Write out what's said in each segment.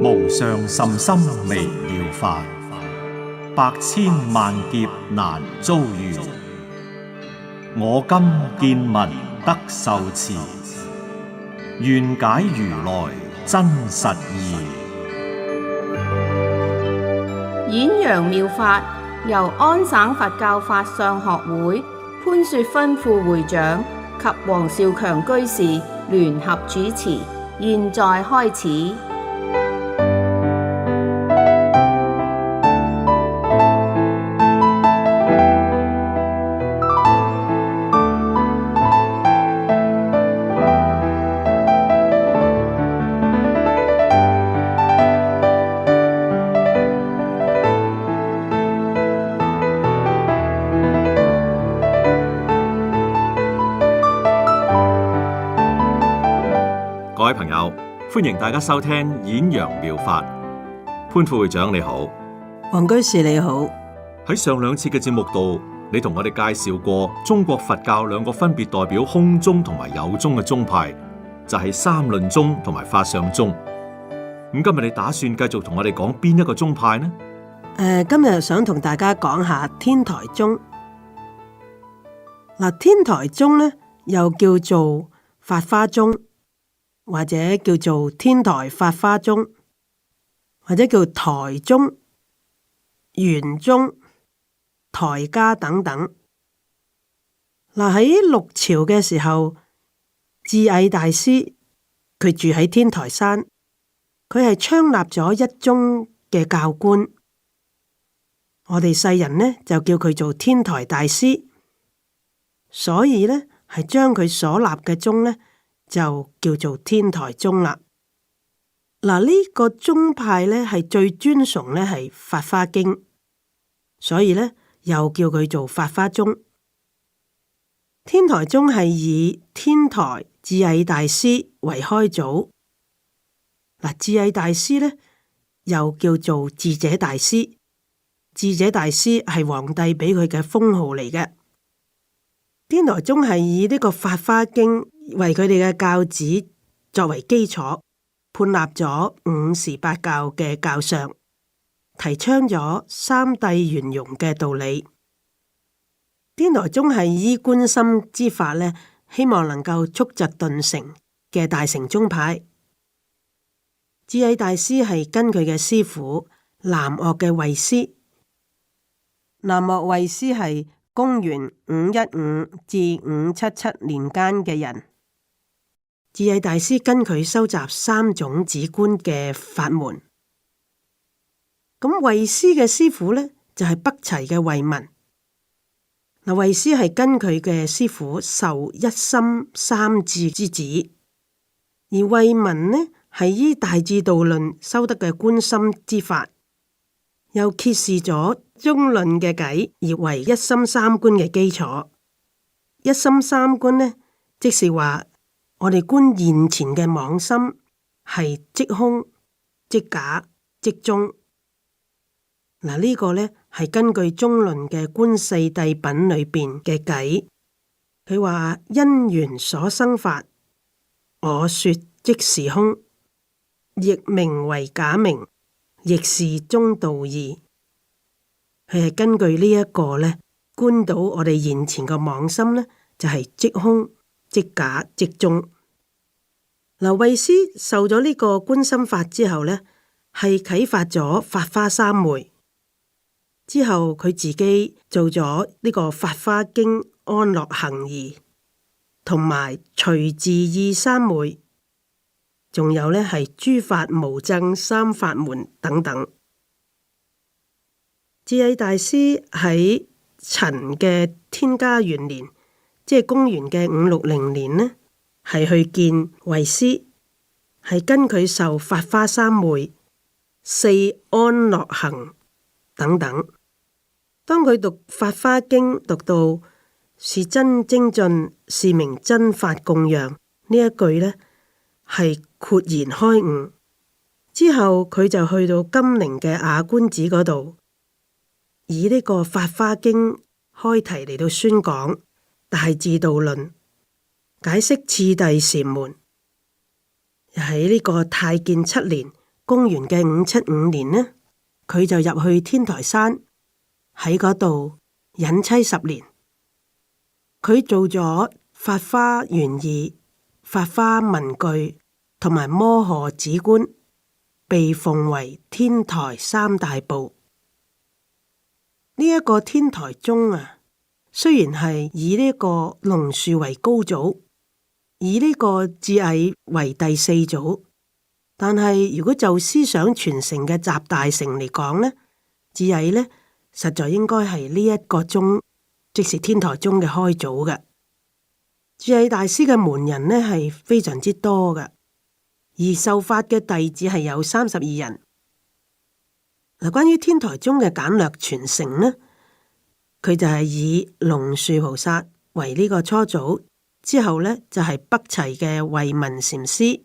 無上甚深微妙法，百千萬劫難遭遇。我今見聞得受持，願解如來真實義。演揚妙法由安省佛教法相學會潘雪芬副會長及黃少強居士聯合主持，現在開始。各位朋友，歡迎大家收聽演揚妙法。潘副會長你好，黃居士你好。喺上兩次嘅節目度，你同我哋介紹過中國佛教兩個分別代表空宗同埋有宗嘅宗派，就係三論宗同埋法相宗。咁今日你打算繼續同我哋講邊一個宗派呢？今日想同大家講下天台宗。嗱，天台宗咧又叫做法華宗，或者叫做天台法華宗，或者叫台宗、圓宗、台家等等。嗱，喺六朝嘅時候，智顗大師佢住喺天台山，佢係創立咗一宗嘅教官。我哋世人呢就叫佢做天台大師，所以呢係將佢所立嘅宗呢就叫做天台宗啦。嗱，呢個宗派呢係最尊崇呢係法華經，所以呢又叫佢做法華宗。天台宗係以天台智顗大師為開祖。嗱，智顗大師呢又叫做智者大師，智者大師係皇帝俾佢嘅封號嚟嘅。天台宗係以呢個法華經為佢哋嘅教旨作為基礎，判立咗五時八教嘅教相，提倡咗三諦圓融嘅道理。天台宗係依觀心之法呢，希望能夠速疾頓成嘅大乘宗派。智顗大師係跟佢嘅師父南岳嘅慧師，南岳慧師係公元515至577年間嘅人。智顗大師跟佢收集三種止觀嘅法門。咁慧師嘅師父呢，就係北齊嘅慧文。嗱，慧師係跟佢嘅師父受一心三智之旨，而慧文呢係依大智度論修得嘅觀心之法，又揭示咗中論嘅偈，而為一心三觀嘅基礎。一心三觀呢，即是話我哋觀現前嘅妄心係即空、即假、即中。嗱，呢個呢係根據中論嘅觀四諦品裏邊嘅偈，佢話因緣所生法，我說即是空，亦名為假名，亦是中道義。佢係根據呢一個呢，觀到我哋現前嘅妄心呢，就係即空、即假、即中。嗱，慧師受咗呢個觀心法之後呢，係啟發咗法華三昧。之後佢自己做咗呢個法華經安樂行義，同埋隨自意三昧，仲有呢係諸法無諍三法門等等。智顗大師喺陳嘅天嘉元年，即係公元嘅560年呢，係去見慧師，係跟佢受法華三昧、四安樂行等等。當佢讀法華經讀到是真精進，是名真法供養呢一句呢，係豁然開悟。之後佢就去到金陵嘅瓦官寺嗰度，以呢個法華經開題嚟到宣講大智度論，解釋次第禪門。喺呢個太建7年，公元嘅575年呢，佢就入去天台山喺嗰度隱棲10年。佢做咗法華玄義、法華文具同埋摩訶止觀，被奉為天台三大部。呢一個天台宗啊，雖然係以呢個龍樹為高祖，以呢個智顗為第四祖，但係如果就思想傳承嘅集大成嚟講呢，智顗呢實在應該係呢一個宗，即是天台宗嘅開祖嘅。智顗大師嘅門人呢係非常之多嘅，而受法嘅弟子係有32人。嗱，關於天台宗嘅簡略傳承呢，佢就係以龍樹菩薩為呢個初祖，之後呢就係北齊嘅慧文禪師，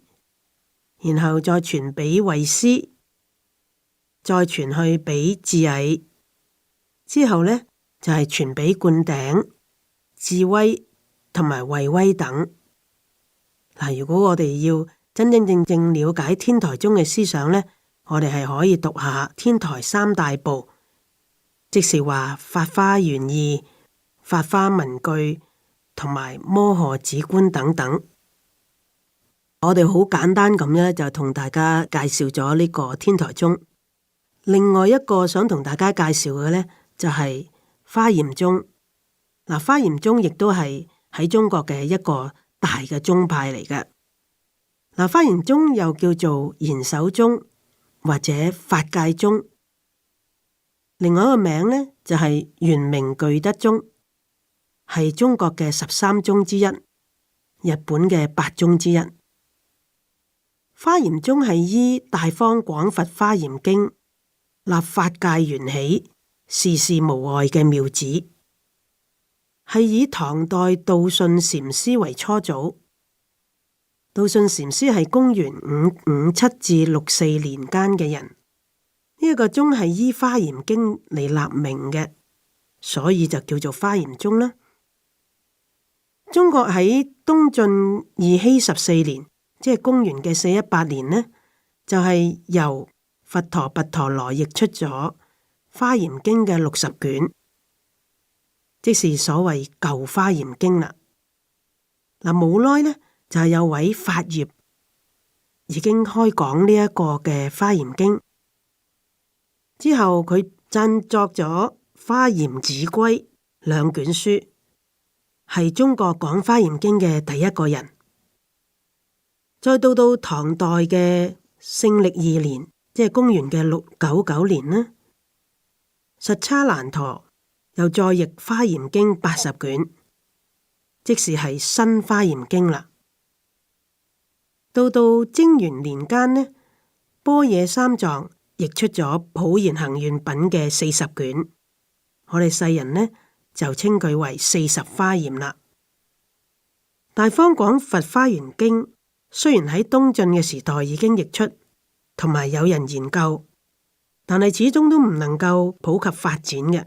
然後再傳俾慧思，再傳去俾智顗，之後呢就係傳俾灌頂、智威同埋慧威等。嗱，如果我哋要真真正正了解天台宗嘅思想呢，我哋係可以讀下天台三大部，即是話法華玄義、法華文具同埋摩訶止觀等等。我哋好簡單咁樣就同大家介紹咗呢個天台宗。另外一個想同大家介紹嘅呢，就係華嚴宗。嗱，華嚴宗亦都係喺中國嘅一個大嘅宗派嚟嘅。嗱，華嚴宗又叫做賢首宗或者法界宗，另外一個名呢，就係圓明具德宗，係中國嘅13宗之一，日本嘅8宗之一。華嚴宗係依《大方廣佛華嚴經》立法界緣起，事事無礙嘅妙旨，係以唐代道信禪師為初祖。道信禪師係公元557至64年間嘅人。呢一個宗係依《華嚴經》嚟立名嘅，所以就叫做華嚴宗啦。中國喺東晉義熙14年，即係公元嘅418年呢，就係由佛陀跋陀羅譯出咗《華嚴經》嘅60卷，即是所謂舊華嚴經啦。嗱，冇耐呢，就係有位法業已經開講呢一個嘅華嚴經，之後佢撰作咗《華嚴子規》2卷書，係中國講華嚴經嘅第一個人。再到唐代嘅聖曆2年，即係公元嘅699年呢，實叉難陀又再譯《華嚴經》80卷，即是係新華嚴經啦。到貞元年間呢，般若三藏譯出咗《普賢行願品》嘅40卷，我哋世人呢就稱佢為40華嚴啦。大方廣佛華嚴經雖然喺東晉嘅時代已經譯出，同埋有人研究，但係始終都唔能夠普及發展嘅。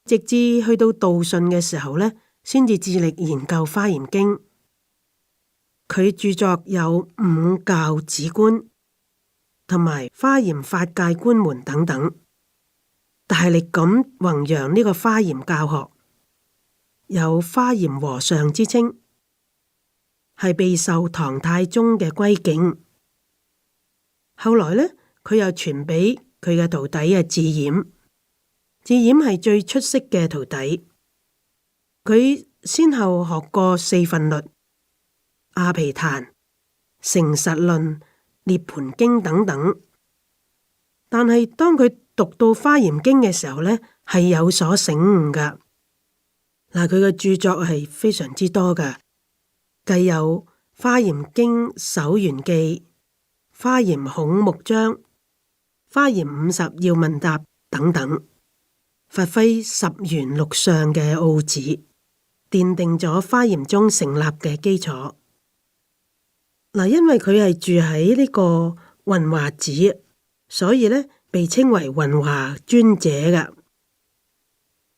直至去到道信嘅時候呢，先至致力研究華嚴經。佢著作有五教止觀同埋華嚴法界觀門等等，大力咁弘揚呢個華嚴教學，有華嚴和尚之稱，係備受唐太宗嘅歸敬。後來呢，佢又傳俾佢嘅徒弟智儼，智儼係最出色嘅徒弟。佢先後學過四分律、阿毗曇、成實論、涅槃經等等。但係當佢讀到華嚴經嘅時候呢，係有所醒悟噶。嗱，佢嘅著作係非常之多噶，繼有《華嚴經首元記》、《華嚴孔目章》、《華嚴50要問答》等等，發揮10圓6相嘅奧旨，奠定咗華嚴宗成立嘅基礎。嗱，因為佢係住喺呢個雲華寺，所以呢被稱為雲華尊者噶。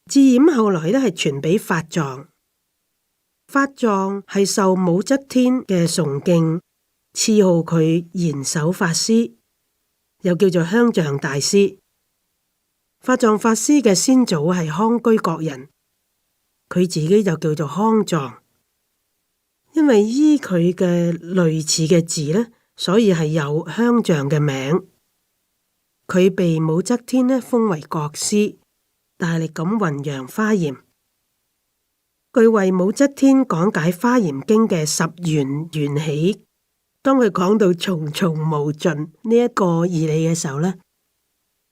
智儼後來呢係傳俾法藏，法藏係受武則天嘅崇敬，賜號佢賢首法師，又叫做香象大師。法藏法師嘅先祖係康居國人，佢自己就叫做康藏，因為依佢嘅類似嘅字呢，所以係有香象嘅名。佢被武則天呢封為國師，大力咁弘揚華嚴。據為武則天講解華嚴經嘅十緣緣起，當佢講到重重無盡呢一個義理嘅時候呢，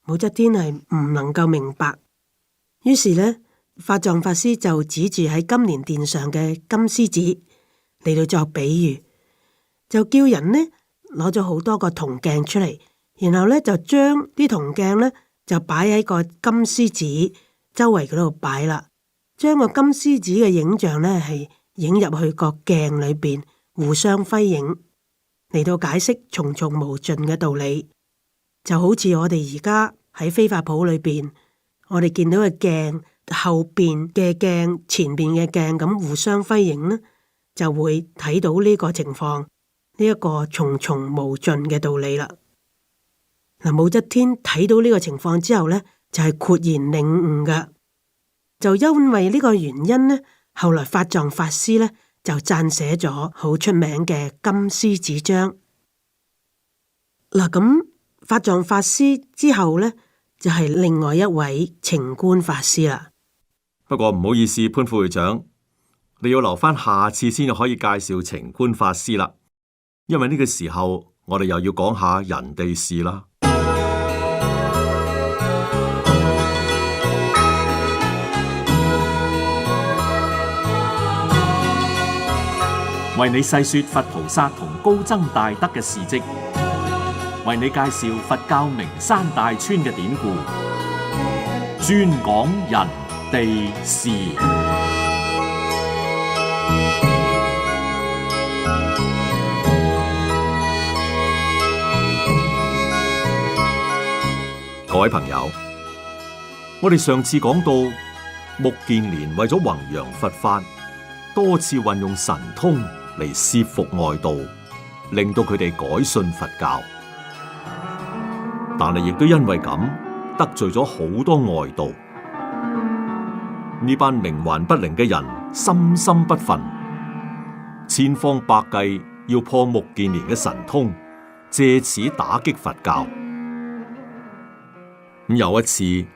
武則天係唔能夠明白，於是呢，法藏法師就指住喺金蓮殿上嘅金獅子嚟到作比喻，就叫人呢攞咗好多個銅鏡出嚟。然後咧就將啲銅鏡咧就擺喺個金獅子周圍嗰度擺啦，將個金獅子嘅影像咧係影入去個鏡裏邊，互相輝映嚟到解釋重重無盡嘅道理。就好似我哋而家喺飛髮鋪裏邊，我哋見到嘅鏡後邊嘅鏡、前邊嘅鏡咁互相輝映呢，就會睇到呢個情況，呢一個重重無盡嘅道理啦。嗱，武則天睇到呢個情況之後呢，就係豁然領悟噶。就因為呢個原因呢，後來法藏法師呢，就撰寫咗好出名嘅金獅子章。嗱，咁法藏法師之後呢，就係另外一位澄觀法師啦。不過唔好意思，潘副會長，你要留翻下次先至可以介紹澄觀法師啦，因為呢個時候我哋又要講下人哋事啦。為你細說佛菩薩同高僧大德嘅事跡，為你介紹佛教名山大川嘅典故，專講人地事。各位朋友，我哋上次講到目犍連為咗弘揚佛法，多次運用神通嚟攝服外道，令到佢哋改信佛教，但係亦都因為咁得罪咗好多外道。呢班冥頑不靈嘅人心心不忿，千方百計要破目犍連嘅神通，借此打擊佛教。咁有一次，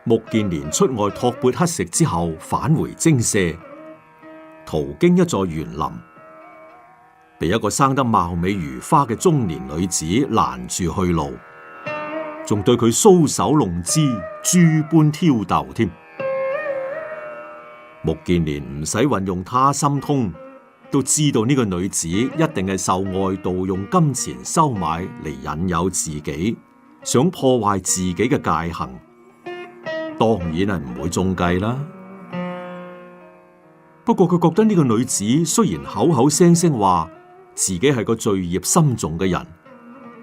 目犍連出外托缽乞食之後，返回精舍，途經一座園林，被一個生得貌美如花嘅中年女子攔住去路，仲對佢搔首弄姿、諸般挑逗添。目犍連唔使運用他心通，都知道呢個女子一定係受外道用金錢收買嚟引誘自己，想破壞自己嘅戒行，當然係唔會中計啦。不過佢覺得呢個女子雖然口口聲聲話自己係個罪孽深重嘅人，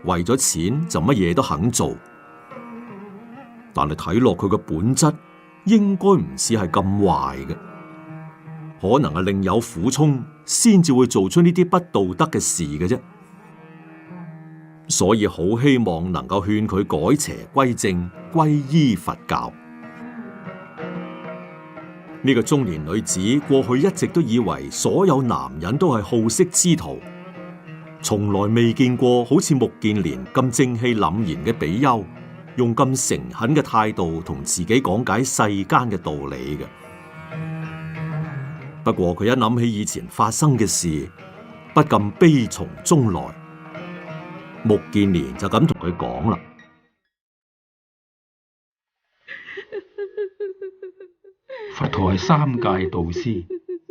為咗錢就乜嘢都肯做，但係睇落佢嘅本質應該唔似係咁壞嘅，可能係另有苦衷先至會做出呢啲不道德嘅事嘅啫。所以好希望能夠勸佢改邪歸正，皈依佛教。呢個中年女子過去一直都以為所有男人都係好色之徒，從來未見過好似目犍連咁正氣凜然嘅比丘，用咁誠懇嘅態度同自己講解世間嘅道理嘅。不過佢一諗起以前發生嘅事，不禁悲從中來。目犍連就咁同佢講啦：佛陀係三界導師，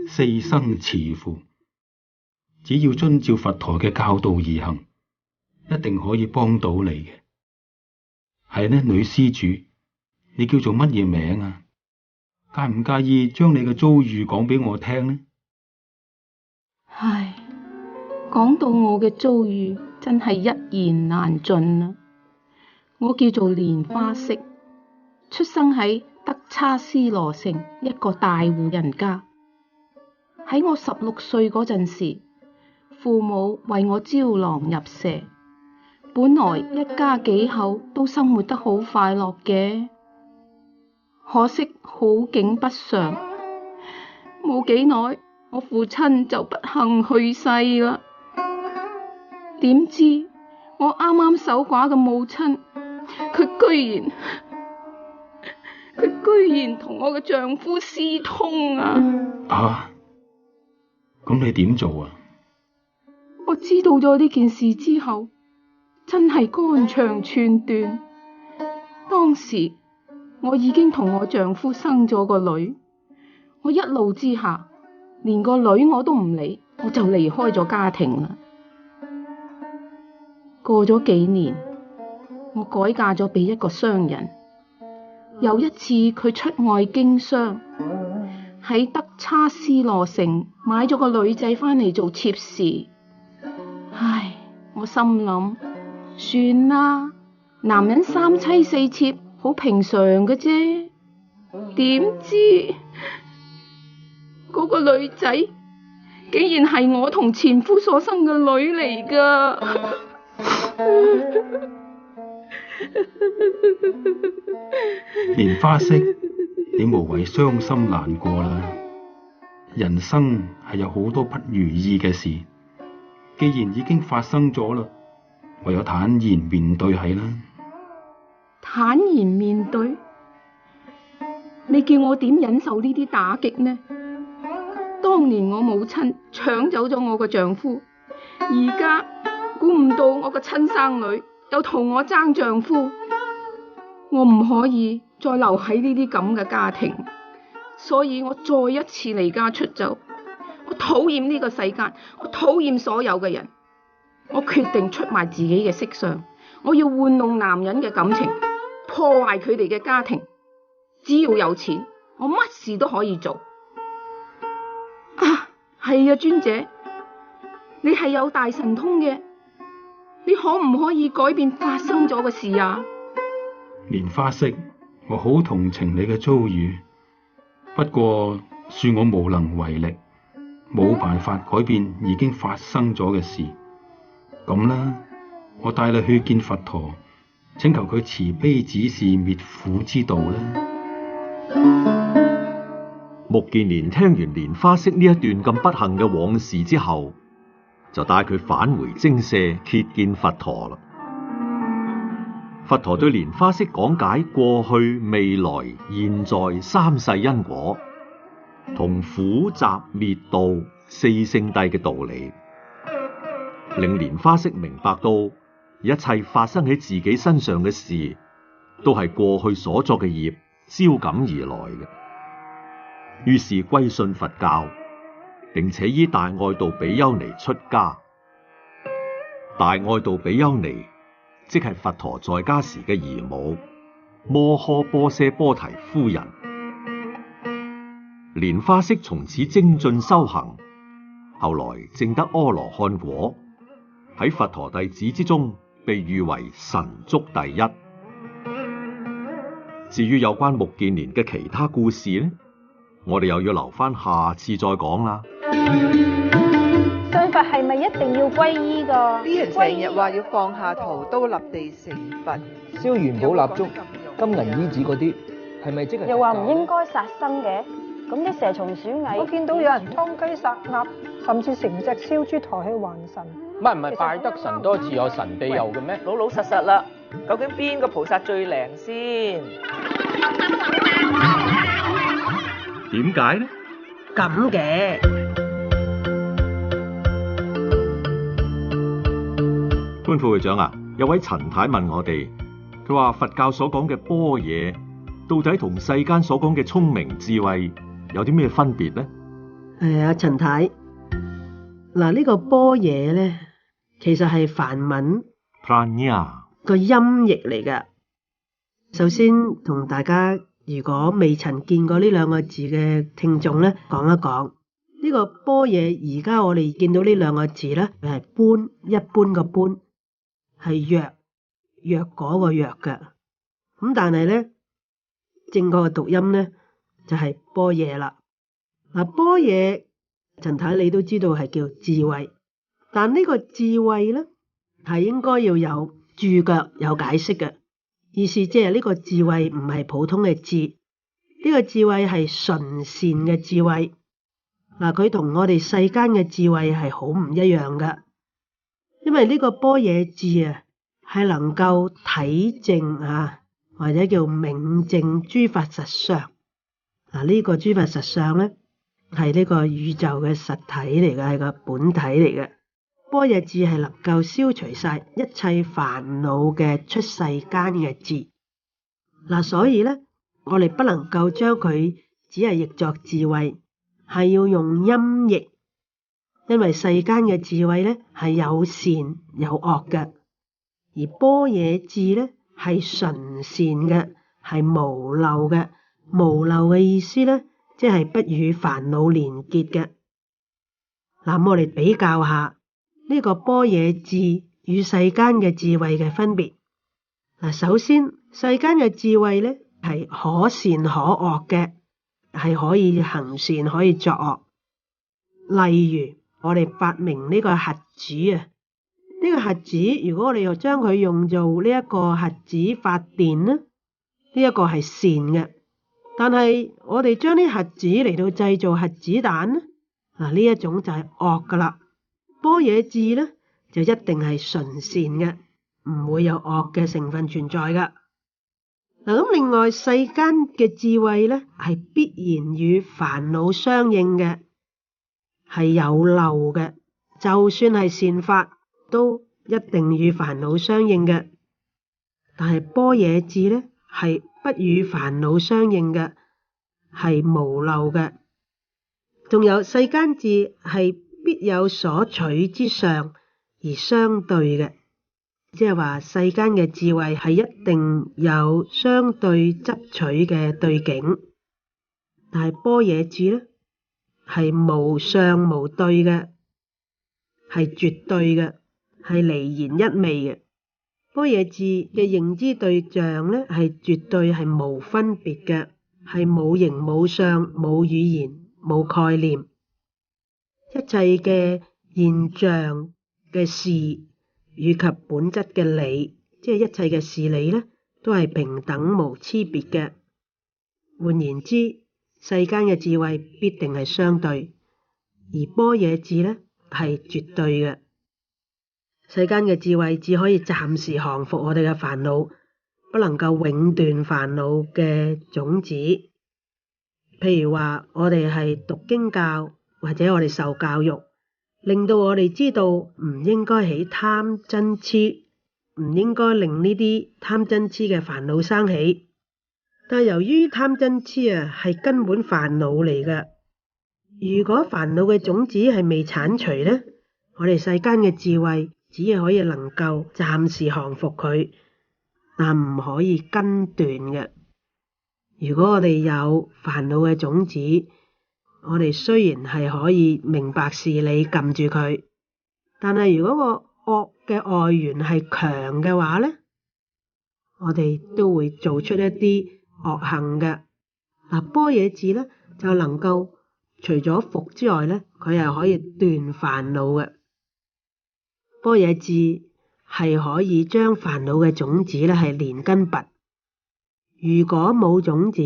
四生慈父，只要遵照佛陀嘅教導而行，一定可以幫到你嘅。係呢，女施主，你叫做乜嘢名啊？介唔介意將你嘅遭遇講俾我聽呢？唉，講到我嘅遭遇，真係一言難盡啊！我叫做蓮花色，出生喺德差斯羅城一個大戶人家。喺我16歲嗰陣時，父母為我招郎入舍，本來一家幾口都生活得好快樂嘅，可惜好景不常，冇幾耐，我父親就不幸去世啦。點知我啱啱守寡嘅母親，佢居然同我嘅丈夫私通啊！啊，咁你點做啊？我知道咗呢件事之後，真係肝腸寸斷。當時我已經同我丈夫生咗個女，我一怒之下，連個女我都唔理，我就離開咗家庭啦。過咗幾年，我改嫁咗俾一個商人。有一次佢出外經商，喺德差斯羅城買咗個女仔返嚟做妾侍。唉，我心諗，算啦，男人三妻四妾好平常嘅啫。點知嗰個女仔竟然係我同前夫所生嘅女嚟㗎。蓮花色，你無謂傷心難過啦。人生係有好多不如意嘅事，既然已經發生咗啦，唯有坦然面對係啦。坦然面對？你叫我點忍受呢啲打擊呢？當年我母親搶走咗我個丈夫，而家估唔到我個親生女又同我爭丈夫，我唔可以再留喺呢啲咁嘅家庭，所以我再一次離家出走。我討厭呢個世界，我討厭所有嘅人，我決定出賣自己嘅色相，我要玩弄男人嘅感情，破壞佢哋嘅家庭。只要有錢，我乜事都可以做。啊，係啊，尊者，你係有大神通嘅，你可唔可以改變發生咗嘅事啊？蓮花色，我好同情你嘅遭遇，不過恕我無能為力，冇辦法改變已經發生咗嘅事。咁啦，我帶你去見佛陀，請求佢慈悲指示滅苦之道啦。目犍連聽完蓮花色呢一段咁不幸嘅往事之後，就帶佢返回精舍謁見佛陀啦。佛陀對蓮花色講解過去、未來、現在三世因果同苦集滅道四聖諦嘅道理，令蓮花色明白到一切發生喺自己身上嘅事，都係過去所作嘅業招感而來嘅。於是歸信佛教，並且依大愛道比丘尼出家。大愛道比丘尼即係佛陀在家時嘅姨母摩訶波闍波提夫人。蓮花色從此精進修行，後來證得阿羅漢果，喺佛陀弟子之中被譽為神足第一。至於有關目犍連嘅其他故事呢，我哋又要留翻下次再講啦。信佛係咪一定要皈依㗎？啲人成日話要放下屠刀立地成佛，燒元寶蠟燭、金銀衣紙嗰啲，係咪即係？又話唔應該殺生嘅，咁啲蛇蟲鼠蟻，我見到有人劏雞殺鴨，甚至成隻燒豬抬去還神。唔係拜得神多自有神庇佑嘅咩？老老實實啦，究竟邊個菩薩最靈先？點解呢？咁嘅潘副會長啊，有位陳太問我哋，佢話佛教所講嘅般若，到底同世間所講嘅聰明智慧有啲咩分別呢？係啊，陳太，嗱，呢個般若咧，其實係梵文 Prajna 個音譯嚟㗎。首先同大家，如果未曾見過呢兩個字嘅聽眾咧，講一講呢個般若。而家我哋見到呢兩個字咧，係般，一般個般，係若果個若嘅。咁但係咧，正確嘅讀音咧就係般若啦。嗱，般若陳太你都知道係叫智慧，但呢個智慧咧係應該要有注腳有解釋嘅意思，即係呢個智慧唔係普通嘅智，呢個智慧係純善嘅智慧。嗱，佢同我哋世間嘅智慧係好唔一樣噶，因為呢個般若智啊，係能夠體證啊，或者叫明證諸法實相。嗱，呢個諸法實相咧，係呢個宇宙嘅實體嚟嘅，係個本體嚟嘅。般若智係能夠消除晒一切煩惱嘅出世間嘅智。嗱，所以咧，我哋不能夠將佢只係譯作智慧，係要用音譯，因為世間嘅智慧咧係有善有惡嘅，而般若智咧係純善嘅，係無漏嘅。無漏嘅意思咧，即係不與煩惱連結嘅。嗱，我哋比較下呢個般若智與世間嘅智慧嘅分別。嗱，首先世間嘅智慧咧係可善可惡嘅，係可以行善可以作惡。例如我哋發明呢個核子啊，呢個核子如果我哋又將佢用做呢一個核子發電咧，呢一個係善嘅。但係我哋將啲核子嚟到製造核子彈咧，嗱，呢一種就係惡噶啦。般若智咧就一定係純善嘅，唔會有惡嘅成分存在噶。嗱，咁另外世間嘅智慧咧係必然與煩惱相應嘅，係有漏嘅，就算係善法都一定與煩惱相應嘅。但係般若智咧係不與煩惱相應嘅，係無漏嘅。仲有世間智係必有所取之上而相對嘅，即係話世間嘅智慧係一定有相對執取嘅對境，但係般若智咧係無相無對嘅，係絕對嘅，係離言一味嘅。般若智嘅認知對象咧係絕對係無分別嘅，係冇形冇相冇語言冇概念，一切嘅現象嘅事以及本質嘅理，即係一切嘅事理咧都係平等無差別嘅。換言之，世間嘅智慧必定係相對，而般若智咧係絕對嘅。世間嘅智慧只可以暫時降服我哋嘅煩惱，不能夠永斷煩惱嘅種子。譬如話我哋係讀經教，或者我哋受教育，令到我哋知道唔應該起貪嗔癡，唔應該令呢啲貪嗔癡嘅煩惱生起。但係由於貪嗔癡啊係根本煩惱嚟嘅，如果煩惱嘅種子係未剷除咧，我哋世間嘅智慧只係可以能夠暫時降服佢，但唔可以根斷嘅。如果我哋有煩惱嘅種子，我哋雖然係可以明白事理撳住佢，但係如果個惡嘅外緣係強嘅話咧，我哋都會做出一啲惡行嘅。嗱，般若智咧就能夠除咗服之外咧，佢係可以斷煩惱嘅。般若智係可以將煩惱嘅種子咧係連根拔，如果冇種子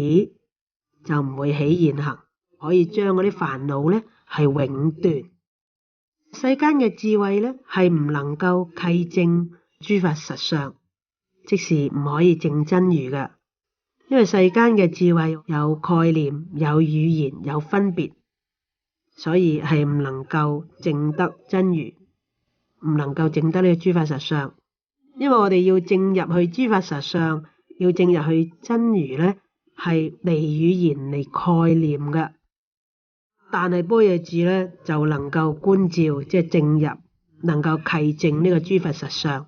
就唔會起現行，可以將嗰啲煩惱咧係永斷。世間嘅智慧咧係唔能夠契證諸法實相，即是唔可以證真如嘅，因為世間嘅智慧有概念、有語言、有分別，所以係唔能夠證得真如，唔能夠證得呢個諸法實相。因為我哋要證入去諸法實相，要證入去真如咧，係離語言離概念嘅。但係般若智咧就能夠觀照，即係證入，能夠契證呢個諸法實相。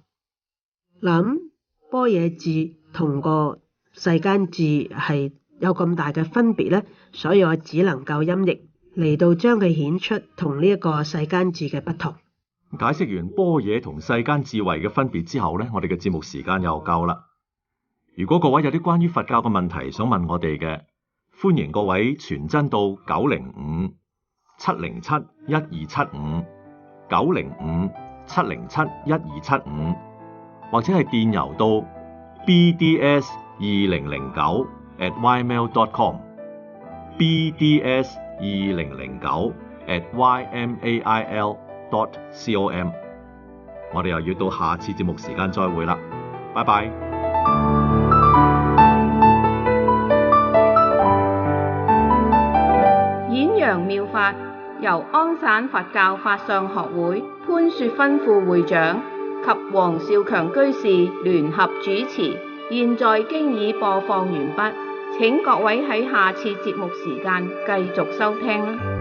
嗱，般若智同個世間智係有咁大嘅分別咧，所以我只能夠音譯嚟到將佢顯出同呢一個世間智嘅不同。解釋完般若同世間智慧嘅分別之後呢，我哋嘅節目時間又夠啦。如果各位有啲關於佛教嘅問題想問我哋嘅，歡迎各位傳真到905-707-1275 905-707-1275，或者係電郵到 bds2009@ymail.com bds2009@ymail.com。我哋又要到下次節目時間再會啦，拜拜。演揚妙法由安省佛教法相學會潘雪芬副會長及黃少強居士聯合主持，現在經已播放完畢，請各位喺下次節目時間繼續收聽啦。